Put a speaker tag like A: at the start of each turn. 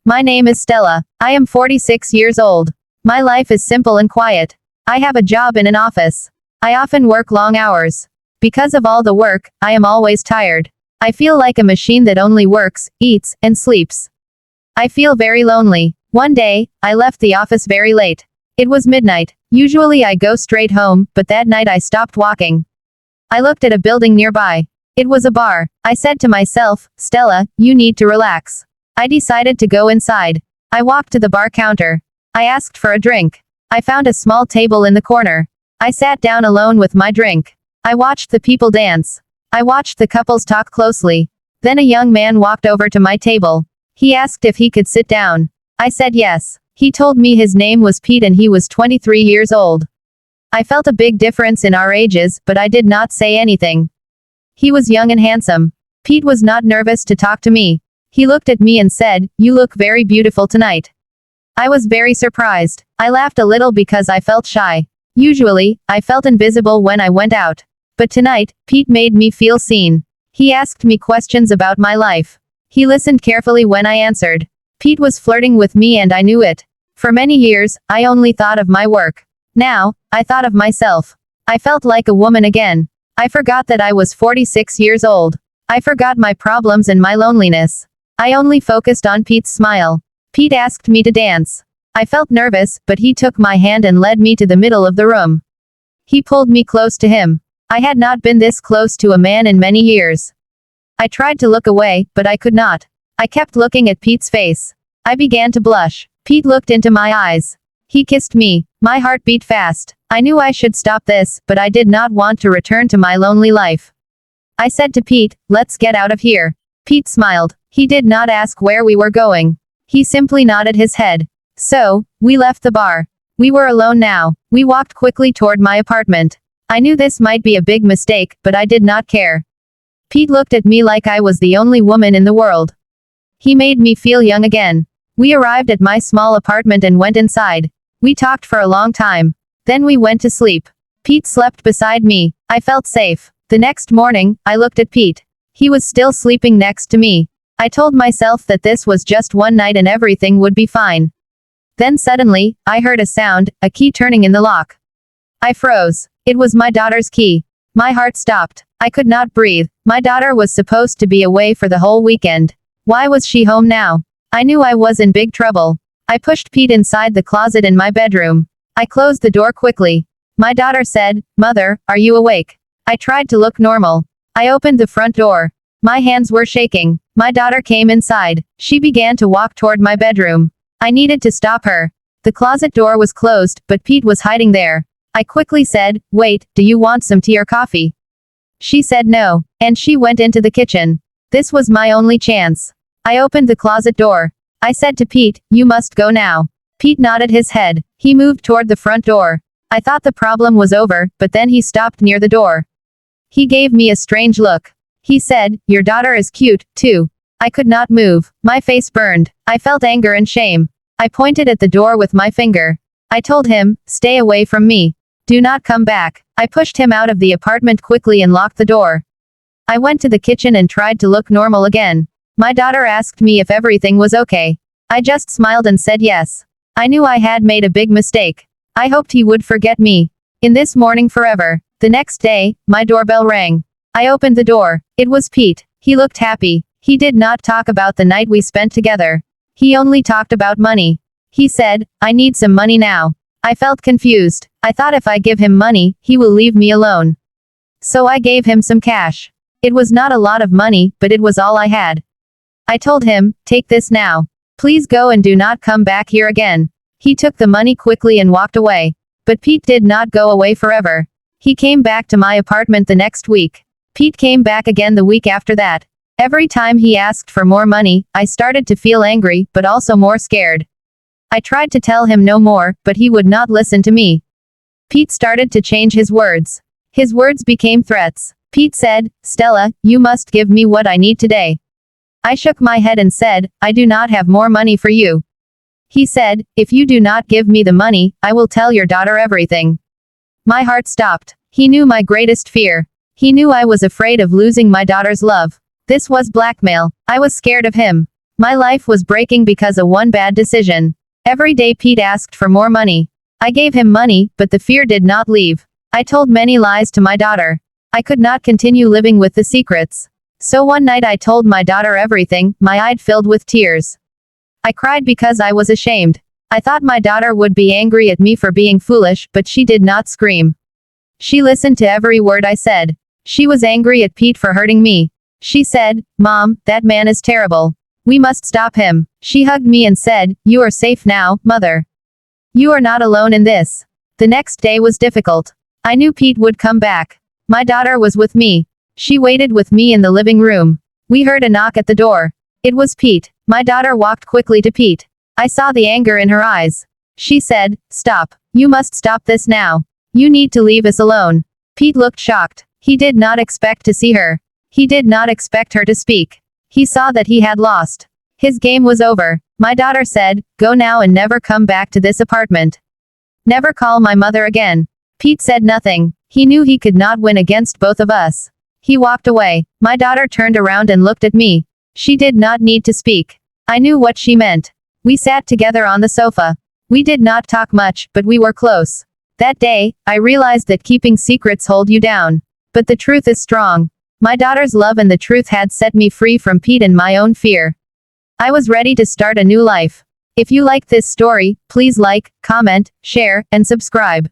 A: My name is Stella. I am 46 years old. My life is simple and quiet. I have a job in an office. I often work long hours. Because of all the work, I am always tired. I feel like a machine that only works, eats, and sleeps. I feel very lonely. One day, I left the office very late. It was midnight. Usually I go straight home, but that night I stopped walking. I looked at a building nearby. It was a bar. I said to myself, Stella, you need to relax. I decided to go inside. I walked to the bar counter. I asked for a drink. I found a small table in the corner. I sat down alone with my drink. I watched the people dance. I watched the couples talk closely. Then a young man walked over to my table. He asked if he could sit down. I said yes. He told me his name was Pete and he was 23 years old. I felt a big difference in our ages, but I did not say anything. He was young and handsome. Pete was not nervous to talk to me. He looked at me and said, "You look very beautiful tonight." I was very surprised. I laughed a little because I felt shy. Usually, I felt invisible when I went out. But tonight, Pete made me feel seen. He asked me questions about my life. He listened carefully when I answered. Pete was flirting with me and I knew it. For many years, I only thought of my work. Now, I thought of myself. I felt like a woman again. I forgot that I was 46 years old. I forgot my problems and my loneliness. I only focused on Pete's smile. Pete asked me to dance. I felt nervous, but he took my hand and led me to the middle of the room. He pulled me close to him. I had not been this close to a man in many years. I tried to look away, but I could not. I kept looking at Pete's face. I began to blush. Pete looked into my eyes. He kissed me. My heart beat fast. I knew I should stop this, but I did not want to return to my lonely life. I said to Pete, "Let's get out of here." Pete smiled. He did not ask where we were going. He simply nodded his head. So, we left the bar. We were alone now. We walked quickly toward my apartment. I knew this might be a big mistake, but I did not care. Pete looked at me like I was the only woman in the world. He made me feel young again. We arrived at my small apartment and went inside. We talked for a long time. Then we went to sleep. Pete slept beside me. I felt safe. The next morning, I looked at Pete. He was still sleeping next to me. I told myself that this was just one night and everything would be fine. Then suddenly, I heard a sound, a key turning in the lock. I froze. It was my daughter's key. My heart stopped. I could not breathe. My daughter was supposed to be away for the whole weekend. Why was she home now? I knew I was in big trouble. I pushed Pete inside the closet in my bedroom. I closed the door quickly. My daughter said, "Mother, are you awake?" I tried to look normal. I opened the front door. My hands were shaking. My daughter came inside. She began to walk toward my bedroom. I needed to stop her. The closet door was closed, but Pete was hiding there. I quickly said, "Wait, do you want some tea or coffee?" She said no, and she went into the kitchen. This was my only chance. I opened the closet door. I said to Pete, "You must go now." Pete nodded his head. He moved toward the front door. I thought the problem was over, but then he stopped near the door. He gave me a strange look. He said, "Your daughter is cute, too." I could not move. My face burned. I felt anger and shame. I pointed at the door with my finger. I told him, "Stay away from me. Do not come back." I pushed him out of the apartment quickly and locked the door. I went to the kitchen and tried to look normal again. My daughter asked me if everything was okay. I just smiled and said yes. I knew I had made a big mistake. I hoped he would forget me. In this morning forever. The next day, my doorbell rang. I opened the door. It was Pete. He looked happy. He did not talk about the night we spent together. He only talked about money. He said, "I need some money now." I felt confused. I thought if I give him money, he will leave me alone. So I gave him some cash. It was not a lot of money, but it was all I had. I told him, "Take this now. Please go and do not come back here again." He took the money quickly and walked away. But Pete did not go away forever. He came back to my apartment the next week. Pete came back again the week after that. Every time he asked for more money, I started to feel angry, but also more scared. I tried to tell him no more, but he would not listen to me. Pete started to change his words. His words became threats. Pete said, "Stella, you must give me what I need today." I shook my head and said, "I do not have more money for you." He said, "If you do not give me the money, I will tell your daughter everything." My heart stopped. He knew my greatest fear. He knew I was afraid of losing my daughter's love. This was blackmail. I was scared of him. My life was breaking because of one bad decision. Every day Pete asked for more money. I gave him money, but the fear did not leave. I told many lies to my daughter. I could not continue living with the secrets. So one night I told my daughter everything, my eyes filled with tears. I cried because I was ashamed. I thought my daughter would be angry at me for being foolish, but she did not scream. She listened to every word I said. She was angry at Pete for hurting me. She said, "Mom, that man is terrible. We must stop him." She hugged me and said, "You are safe now, Mother. You are not alone in this." The next day was difficult. I knew Pete would come back. My daughter was with me. She waited with me in the living room. We heard a knock at the door. It was Pete. My daughter walked quickly to Pete. I saw the anger in her eyes. She said, "Stop. You must stop this now. You need to leave us alone." Pete looked shocked. He did not expect to see her. He did not expect her to speak. He saw that he had lost. His game was over. My daughter said, "Go now and never come back to this apartment. Never call my mother again." Pete said nothing. He knew he could not win against both of us. He walked away. My daughter turned around and looked at me. She did not need to speak. I knew what she meant. We sat together on the sofa. We did not talk much, but we were close. That day, I realized that keeping secrets hold you down. But the truth is strong. My daughter's love and the truth had set me free from Pete and my own fear. I was ready to start a new life. If you like this story, please like, comment, share, and subscribe.